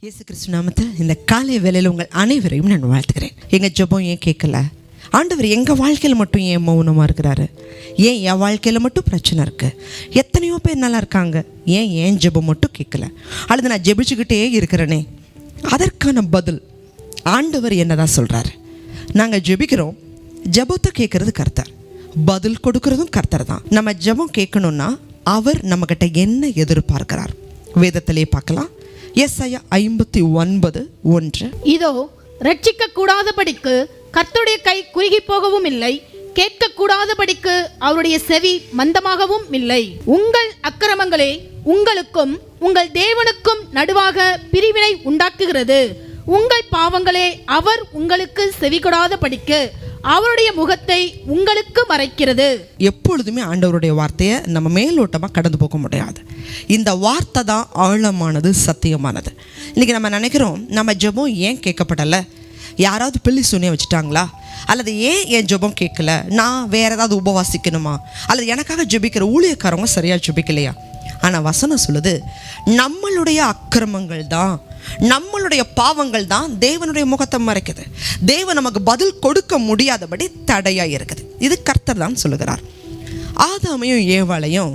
இயேசு கிறிஸ்து நாமத்தில் இந்த காலை வேளையில் உங்கள் அனைவரையும் நான் வாழ்த்துக்கிறேன். எங்கள் ஜெபம் ஏன் கேட்கல? ஆண்டவர் எங்கள் வாழ்க்கையில் மட்டும் ஏன் மௌனமாக இருக்கிறாரு? ஏன் என் வாழ்க்கையில் மட்டும் பிரச்சனை இருக்குது? எத்தனையோ பேர் நல்லா இருக்காங்க, ஏன் ஜெபம் மட்டும் கேட்கல? அல்லது நான் ஜெபிச்சுக்கிட்டே இருக்கிறேனே? அதற்கான பதில் ஆண்டவர் என்னதான் சொல்கிறாரு? நாங்கள் ஜெபிக்கிறோம், ஜெபத்தை கேட்குறது கர்த்தர், பதில் கொடுக்கறதும் கர்த்தர் தான். நம்ம ஜெபம் கேட்கணுன்னா அவர் நம்மக்கிட்ட என்ன எதிர்பார்க்கிறார்? வேதத்திலே பார்க்கலாம். எஸ்ஐயா 59:1. இதோ ரட்சிக்க கூடாதபடிக்கு கர்த்தருடைய கை குறுகி போகவும் இல்லை, கேட்க கூடாதபடிக்கு அவருடைய செவி மந்தமாகவும் இல்லை. உங்கள் அக்கிரமங்களே உங்களுக்கும் உங்கள் தேவனுக்கும் நடுவாக பிரிவினை உண்டாக்குகிறது. உங்கள் பாவங்களே அவர் உங்களுக்கு செவி கொடாதபடிக்கு அவருடைய முகத்தை உங்களுக்கு மறைக்கிறது. எப்பொழுதுமே ஆண்டவருடைய வார்த்தையை நம்ம மேலோட்டமாக கடந்து போக முடியாது. இந்த வார்த்தை தான் ஆழமானது, சத்தியமானது. இன்றைக்கி நம்ம நினைக்கிறோம், நம்ம ஜெபம் ஏன் கேட்கப்படலை? யாராவது பிள்ளை சூனியம் வச்சுட்டாங்களா? அல்லது ஏன் என் ஜெபம் கேட்கல? நான் வேறு ஏதாவது உபவாசிக்கணுமா? அல்லது எனக்காக ஜெபிக்கிற ஊழியக்காரவங்க சரியாக ஜெபிக்கலையா? ஆனால் வசனம் சொல்லுது, நம்மளுடைய அக்கிரமங்கள் தான், நம்மளுடைய பாவங்கள் தான் தேவனுடைய முகத்தை மறைக்குது. தேவன் நமக்கு பதில் கொடுக்க முடியாதபடி தடையாக இருக்குது. இது கர்த்தர் தான் சொல்லுகிறார். ஆதாமையும் ஏவாளையும்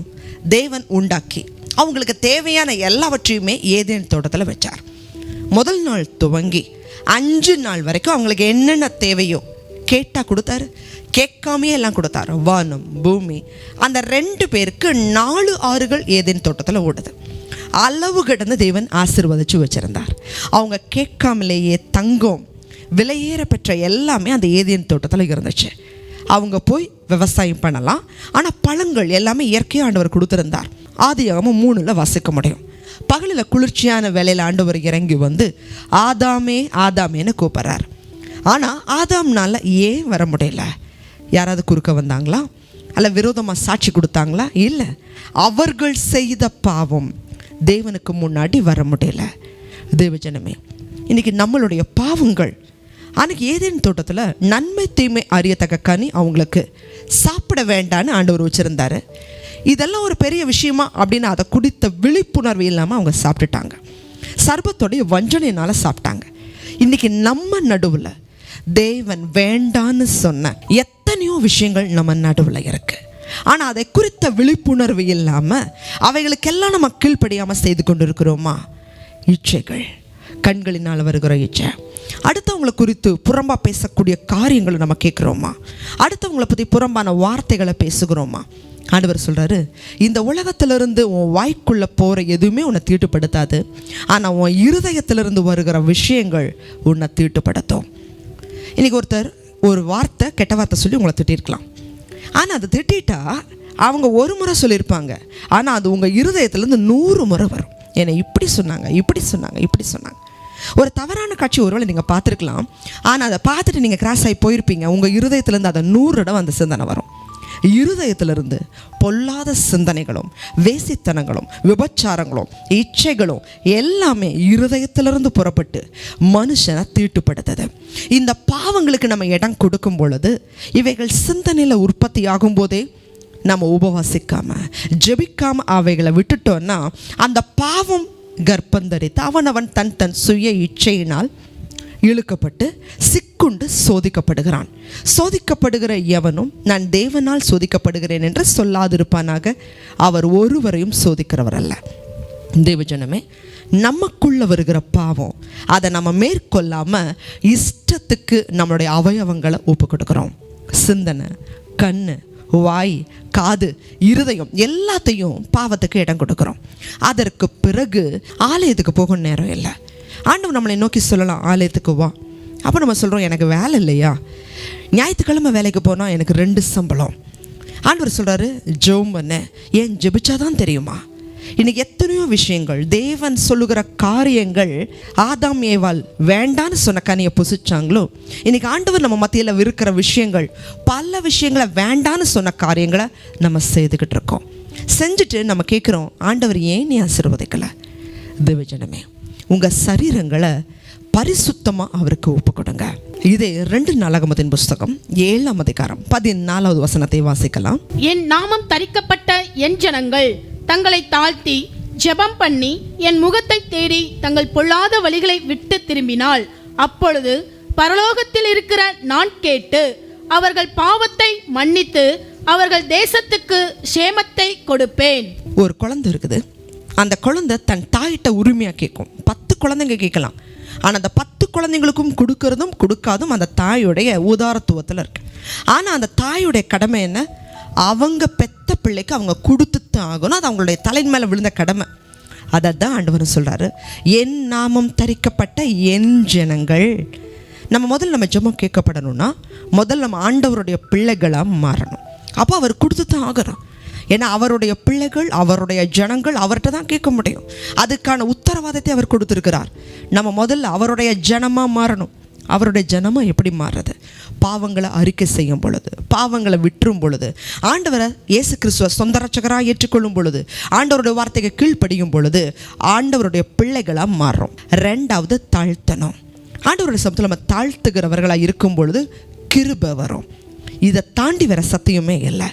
தேவன் உண்டாக்கி அவங்களுக்கு தேவையான எல்லாவற்றையுமே ஏதேன் தோட்டத்தில் வச்சார். முதல் நாள் துவங்கி 5 நாள் வரைக்கும் அவங்களுக்கு என்னென்ன தேவையோ கேட்டால் கொடுத்தாரு, கேட்காமையே எல்லாம் கொடுத்தாரு. வானம் பூமி, அந்த 2 பேருக்கு 4 ஆறுகள் ஏதேன் தோட்டத்தில் ஓடுது. அளவு கடந்து தேவன் ஆசீர்வதிச்சு வச்சிருந்தார். அவங்க கேட்காமலேயே தங்கம், விலையேற பெற்ற எல்லாமே அந்த ஏதேன் தோட்டத்தில் இருந்துச்சு. அவங்க போய் விவசாயம் பண்ணலாம். ஆனால் பழங்கள் எல்லாமே இயற்கையாக ஆண்டவர் கொடுத்துருந்தார். ஆதியாகமம் 3 வாசிக்க முடியும். பகலில் குளிர்ச்சியான வேலையில் ஆண்டவர் இறங்கி வந்து ஆதாமே ஆதாமேன்னு கூப்பிட்றார். ஆனால் ஆதாம்னால ஏன் வர முடியல? யாராவது குறுக்க வந்தாங்களா? அல்ல விரோதமாக சாட்சி கொடுத்தாங்களா? இல்லை, அவர்கள் செய்த பாவம் தேவனுக்கு முன்னாடி வர முடியல. தேவஜனமே, இன்றைக்கி நம்மளுடைய பாவங்கள், அன்றைக்கி ஏதேன் தோட்டத்தில் நன்மை தீமை அறியத்தக்க கனி அவங்களுக்கு சாப்பிட வேண்டான்னு ஆண்டவர் வச்சுருந்தார். இதெல்லாம் ஒரு பெரிய விஷயமா அப்படின்னு அதை குடித்த விழிப்புணர்வு இல்லாமல் அவங்க சாப்பிட்டுட்டாங்க. சர்பத்தோடைய வஞ்சனையினால் சாப்பிட்டாங்க. இன்றைக்கி நம்ம நடுவில் தேவன் வேண்டான்னு சொன்ன எத்தனையோ விஷயங்கள் நம்ம நடுவில் இருக்குது. ஆனால் அதை குறித்த விழிப்புணர்வு இல்லாமல் அவைகளுக்கெல்லாம் நம்ம கீழ்ப்படியாமல் செய்து கொண்டு இருக்கிறோமா? இச்சைகள், கண்களினால் வருகிற இச்சை, அடுத்தவங்களை குறித்து புறம்பாக பேசக்கூடிய காரியங்களை நம்ம கேட்குறோமா? அடுத்தவங்களை பற்றி புறம்பான வார்த்தைகளை பேசுகிறோமா? ஆண்டவர் சொல்கிறாரு, இந்த உலகத்திலிருந்து உன் வாய்க்குள்ளே போகிற எதுவுமே உன்னை தீட்டுப்படுத்தாது, ஆனால் உன் இருதயத்திலிருந்து வருகிற விஷயங்கள் உன்னை தீட்டுப்படுத்தும். இன்றைக்கி ஒருத்தர் ஒரு வார்த்தை, கெட்ட வார்த்தை சொல்லி உங்களை திட்டிருக்கலாம். ஆனால் அது திட்டா அவங்க ஒரு முறை சொல்லியிருப்பாங்க, ஆனால் அது உங்கள் இருதயத்துலேருந்து 100 முறை வரும். என்னை இப்படி சொன்னாங்க, இப்படி சொன்னாங்க, இப்படி சொன்னாங்க. ஒரு தவறான காட்சி ஒருவேளை நீங்கள் பார்த்துருக்கலாம், ஆனால் அதை பார்த்துட்டு நீங்கள் கிராஸ் ஆகி போயிருப்பீங்க. உங்கள் இருதயத்துலேருந்து அதை 100 இடம் அந்த சிந்தனை வரும். இருதயத்திலிருந்து பொல்லாத சிந்தனைகளும் வேசித்தனங்களும் விபச்சாரங்களும் இச்சைகளும் எல்லாமே இருதயத்திலிருந்து புறப்பட்டு மனுஷனை தீட்டுப்படுத்துது. இந்த பாவங்களுக்கு நம்ம இடம் கொடுக்கும் பொழுது, இவைகள் சிந்தனையில் உற்பத்தி ஆகும் போதே நம்ம உபவாசிக்காம ஜெபிக்காம அவைகளை விட்டுட்டோன்னா அந்த பாவம் கர்ப்பந்தரித்து அவனவன் தன் சுய இச்சையினால் இழுக்கப்பட்டு சிக்குண்டு சோதிக்கப்படுகிறான். சோதிக்கப்படுகிற எவனும் நான் தேவனால் சோதிக்கப்படுகிறேன் என்று சொல்லாதிருப்பானாக. அவர் ஒருவரையும் சோதிக்கிறவர் அல்ல. தேவஜனமே, நமக்குள்ள வருகிற பாவம் அதை நம்ம மேற்கொள்ளாமல் இஷ்டத்துக்கு நம்மளுடைய அவயவங்களை ஒப்பு கொடுக்குறோம். சிந்தனை, கண்ணு, வாய், காது, இருதயம் எல்லாத்தையும் பாவத்துக்கு இடம் கொடுக்குறோம். அதற்கு பிறகு ஆலயத்துக்கு போக நேரம் இல்லை. ஆண்டவர் நம்மளை நோக்கி சொல்லலாம், ஆலயத்துக்கு வா. அப்போ நம்ம சொல்கிறோம், எனக்கு வேலை இல்லையா? ஞாயிற்றுக்கிழமை வேலைக்கு போனால் எனக்கு 2 சம்பளம். ஆண்டவர் சொல்கிறாரு, ஜெபம் பண்ண. ஏன் ஜெபிச்சாதான் தெரியுமா? இன்றைக்கி எத்தனையோ விஷயங்கள், தேவன் சொல்லுகிற காரியங்கள், ஆதாம் ஏவாள் வேண்டான்னு சொன்ன கனியை புசிச்சாங்களோ, இன்றைக்கி ஆண்டவர் நம்ம மத்தியில் இருக்கிற விஷயங்கள், பல விஷயங்களை வேண்டான்னு சொன்ன காரியங்களை நம்ம செய்துக்கிட்டு இருக்கோம். செஞ்சுட்டு நம்ம கேட்குறோம், ஆண்டவர் ஏன் நீ ஆசீர்வதிக்கலை? தேவஜனமே, உங்கள் சரீரங்களை பரிசுத்தமாக அவருக்கு ஒப்பு கொடுங்க. இதே 2 நாளாகமத்தின் புஸ்தகம் 7ஆம் அதிகாரம் 14வது வசனத்தை வாசிக்கலாம். என் நாமம் தரிக்கப்பட்ட என் ஜனங்கள் தங்களை தாழ்த்தி ஜெபம் பண்ணி என் முகத்தை தேடி தங்கள் பொல்லாத வழிகளை விட்டு திரும்பினால் அப்பொழுது பரலோகத்தில் இருக்கிற நான் கேட்டு அவர்கள் பாவத்தை மன்னித்து அவர்கள் தேசத்துக்கு சேமத்தை கொடுப்பேன். ஒரு குழந்தை இருக்குது. அந்த குழந்தை தன் தாயிட்ட உரிமையா கேட்கும். 10 குழந்தைங்க கேட்கலாம். ஆனால் அந்த 10 குழந்தைங்களுக்கும் கொடுக்கறதும் கொடுக்காதும் அந்த தாயுடைய உதாரத்துவத்தில் இருக்கு. ஆனால் அந்த தாயுடைய கடமை என்ன? அவங்க பெத்த பிள்ளைக்கு அவங்க கொடுத்துத்தான் ஆகணும். அது அவங்களுடைய தலையின் மேலே விழுந்த கடமை. அதை தான் ஆண்டவர் சொல்கிறாரு, என் நாமம் தரிக்கப்பட்ட என் ஜனங்கள். நம்ம ஜெபம் கேட்கப்படணும்னா முதல்ல நம்ம ஆண்டவருடைய பிள்ளைகளாக மாறணும். அப்போ அவர் கொடுத்து தான் ஆகிறோம். ஏன்னா அவருடைய பிள்ளைகள், அவருடைய ஜனங்கள் அவர்கிட்ட தான் கேட்க முடியும். அதுக்கான உத்தரவாதத்தை அவர் கொடுத்துருக்கிறார். நம்ம முதல்ல அவருடைய ஜனமாக மாறணும். அவருடைய ஜனமாக எப்படி மாறுறது? பாவங்களை அறிக்கை செய்யும் பொழுது, பாவங்களை விட்டுரும் பொழுது, ஆண்டவரை இயேசு கிறிஸ்துவ சொந்த ரட்சகராக ஏற்றுக்கொள்ளும் பொழுது, ஆண்டவருடைய வார்த்தைக்கு கீழ்ப்படியும் பொழுது ஆண்டவருடைய பிள்ளைகளாக மாறுறோம். 2வது தாழ்த்தணும். ஆண்டவருடைய சமூகத்தில் நம்ம தாழ்த்துகிறவர்களாக இருக்கும் பொழுது கிருபை வரும். இதை தாண்டி வேற சத்தியமே இல்லை.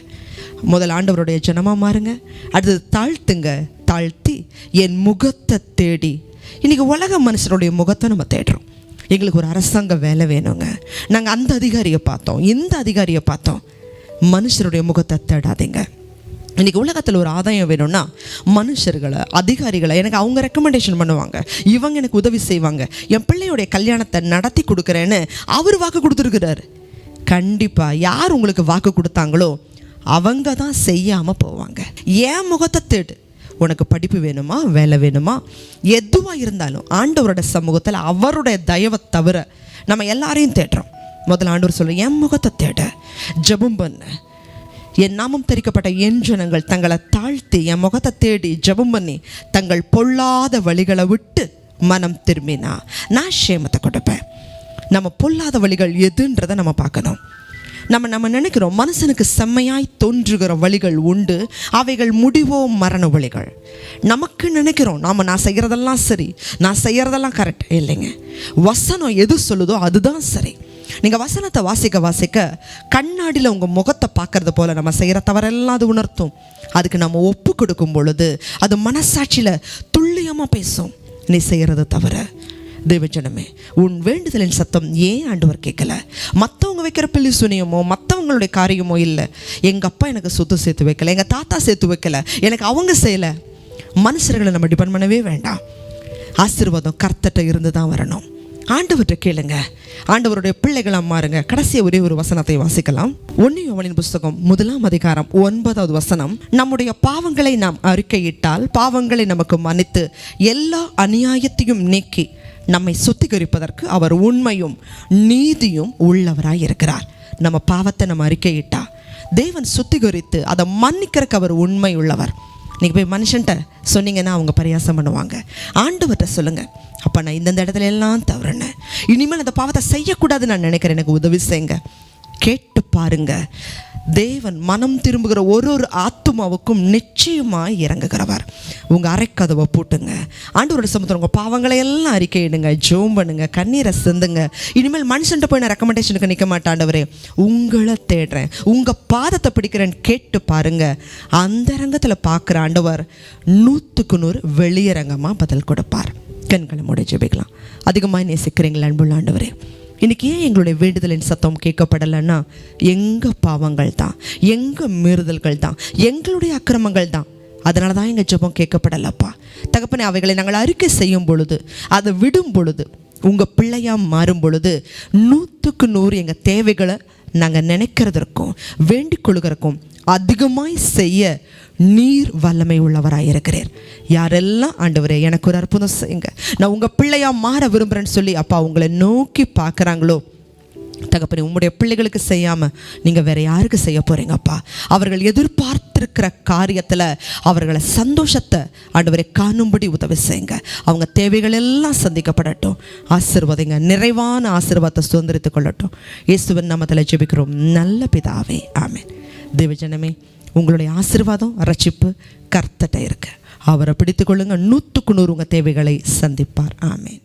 முதல் ஆண்டவருடைய ஜனமாக மாறுங்க. அடுத்தது தாழ்த்துங்க. தாழ்த்தி என் முகத்தை தேடி. இன்றைக்கி உலக மனுஷனுடைய முகத்தை நம்ம தேடுறோம். எங்களுக்கு ஒரு அரசாங்க வேலை வேணுங்க, நாங்கள் அந்த அதிகாரியை பார்த்தோம், இந்த அதிகாரியை பார்த்தோம். மனுஷருடைய முகத்தை தேடாதீங்க. இன்றைக்கி உலகத்தில் ஒரு ஆதாயம் வேணும்னா மனுஷர்களை, அதிகாரிகளை எனக்கு அவங்க ரெக்கமெண்டேஷன் பண்ணுவாங்க, இவங்க எனக்கு உதவி செய்வாங்க, என் பிள்ளையுடைய கல்யாணத்தை நடத்தி கொடுக்குறேன்னு அவர் வாக்கு கொடுத்துருக்கிறாரு. கண்டிப்பாக யார் உங்களுக்கு வாக்கு கொடுத்தாங்களோ அவங்க தான் செய்யாமல் போவாங்க. ஏன் முகத்தை தேடு. உனக்கு படிப்பு வேணுமா, வேலை வேணுமா, எதுவாக இருந்தாலும் ஆண்டவரோட சமூகத்தில் அவருடைய தயவை தவிர நம்ம எல்லாரையும் தேடுறோம். முதல்ல ஆண்டவர் சொல்ல, என் முகத்தை தேட, ஜெபம் பண்ண. என் நாமம் தரிக்கப்பட்ட என் ஜனங்கள் தங்களை தாழ்த்தி என் முகத்தை தேடி ஜெபம் பண்ணி தங்கள் பொல்லாத வழிகளை விட்டு மனம் திரும்பினா நான் சேமத்தை கொடுப்பேன். நம்ம பொல்லாத வழிகள் எதுன்றதை நம்ம பார்க்கணும். நம்ம நினைக்கிறோம் மனுஷனுக்கு செம்மையாய் தோன்றுகிற வழிகள் உண்டு, அவைகள் முடிவோ மரண வழிகள். நமக்கு நினைக்கிறோம் நான் செய்கிறதெல்லாம் சரி, நான் செய்கிறதெல்லாம் கரெக்ட். இல்லைங்க, வசனம் எது சொல்லுதோ அதுதான் சரி. நீங்கள் வசனத்தை வாசிக்க கண்ணாடியில் உங்கள் முகத்தை பார்க்கறது போல் நம்ம செய்கிற தவறெல்லாம் அது உணர்த்தும். அதுக்கு நம்ம ஒப்பு கொடுக்கும் பொழுது அது மனசாட்சியில் துல்லியமாக பேசும். நீ செய்கிறது தவிர. தேவஜனமே, உன் வேண்டுதலின் சத்தம் ஏன் ஆண்டவர் கேட்கல? மற்றவங்க வைக்கிற பிள்ளை சுனியமோ மற்றவங்களுடைய காரியமோ இல்லை. எங்கள் அப்பா எனக்கு சொத்து சேர்த்து வைக்கல, எங்கள் தாத்தா சேர்த்து வைக்கல, எனக்கு அவங்க செய்யலை. மனுஷர்களை நம்ம டிபெண்ட் பண்ணவே வேண்டாம். ஆசீர்வாதம் கர்த்தர்கிட்ட இருந்து தான் வரணும். ஆண்டவர்கிட்ட கேளுங்க. ஆண்டவருடைய பிள்ளைகளாக மாறுங்க. கடைசியாக ஒரே ஒரு வசனத்தை வாசிக்கலாம். 1 யோவானின் புஸ்தகம் 1ஆம் அதிகாரம் 9வது வசனம். நம்முடைய பாவங்களை நாம் அறிக்கையிட்டால் பாவங்களை நமக்கு மன்னித்து எல்லா அநியாயத்தையும் நீக்கி நம்மை சுத்திகரிப்பதற்கு அவர் உண்மையும் நீதியும் உள்ளவராய் இருக்கிறார். நம்ம பாவத்தை நம்ம அறிக்கையிட்டா தேவன் சுத்திகரித்து அதை மன்னிக்கிறதுக்கு அவர் உண்மை உள்ளவர். நீங்கள் போய் மனுஷன்ட்ட சொன்னீங்கன்னா அவங்க பரியாசம் பண்ணுவாங்க. ஆண்டவர்கிட்ட சொல்லுங்கள், அப்போ நான் இந்தந்த இடத்துல எல்லாம் தவறுனேன், இனிமேல் அந்த பாவத்தை செய்யக்கூடாதுன்னு நான் நினைக்கிறேன், எனக்கு உதவி செய்யுங்க. கேட்டு பாருங்க. தேவன் மனம் திரும்புகிற ஒரு ஆத்துமாவுக்கும் நிச்சயமாக இறங்குகிறவர். உங்கள் அரைக்கதவை பூட்டுங்க. ஆண்டவரோட சமூகத்தில் உங்கள் பாவங்களை எல்லாம் அறிக்கையிடுங்க, ஜெபம் பண்ணுங்க, கண்ணீரை சிந்துங்க. இனிமேல் மனுஷன்ட்ட போய் நான் ரெக்கமெண்டேஷனுக்கு நிற்க மாட்டாண்டவரே, உங்களை தேடுறேன், உங்கள் பாதத்தை பிடிக்கிறேன்னு கேட்டு பாருங்க. அந்த ரங்கத்தில் பார்க்குற ஆண்டவர் 100க்கு 100 வெளியரங்கமாக பதில் கொடுப்பார். கண்களை மூடி ஜெபிக்கலாம். அதிகமாக நேசிக்கிறீங்களா அன்புள்ள ஆண்டவரே? இன்றைக்கி ஏன் எங்களுடைய வேண்டுதலின் சத்தம் கேட்கப்படலைன்னா எங்கள் பாவங்கள் தான், எங்கள் மீறுதல்கள் தான், எங்களுடைய அக்கிரமங்கள் தான். அதனால தான் எங்கள் ஜெபம் கேட்கப்படலப்பா. தகப்பனே, அவைகளை நாங்கள் அறிக்கை செய்யும் பொழுது, அதை விடும் பொழுது, உங்கள் பிள்ளையாக மாறும் பொழுது 100க்கு 100 எங்கள் தேவைகளை நாங்கள் நினைக்கிறதற்கும் வேண்டிக் கொள்கிறதுக்கும் அதிகமாய் செய்ய நீர் வல்லமை உள்ளவராக இருக்கிறீர். யாரெல்லாம் ஆண்டவரே எனக்கு ஒரு அற்புதம் செய்யுங்க, நான் உங்கள் பிள்ளையாக மாற விரும்புகிறேன்னு சொல்லி அப்பா உங்களை நோக்கி பார்க்குறாங்களோ, தகப்பனே, உங்களுடைய பிள்ளைகளுக்கு செய்யாமல் நீங்கள் வேறு யாருக்கு செய்ய போகிறீங்கப்பா? அவர்கள் எதிர்பார்த்திருக்கிற காரியத்தில் அவர்களை சந்தோஷத்தை ஆண்டவரை காணும்படி உதவி செய்யுங்க. அவங்க தேவைகள் எல்லாம் சந்திக்கப்படட்டும். ஆசீர்வாதங்க, நிறைவான ஆசீர்வாதத்தை சுதந்திரித்துக் கொள்ளட்டும். இயேசுவின் நாமத்தில் ஜெபிக்கிறோம் நல்ல பிதாவே, ஆமென். தேவஜனமே, உங்களுடைய ஆசீர்வாதம் ரட்சிப்பு கர்த்தர்ட்ட இருக்கு. அவரை பிடித்துக் கொள்ளுங்க. 100க்கு 100 உங்கள் தேவைகளை சந்திப்பார். ஆமென்.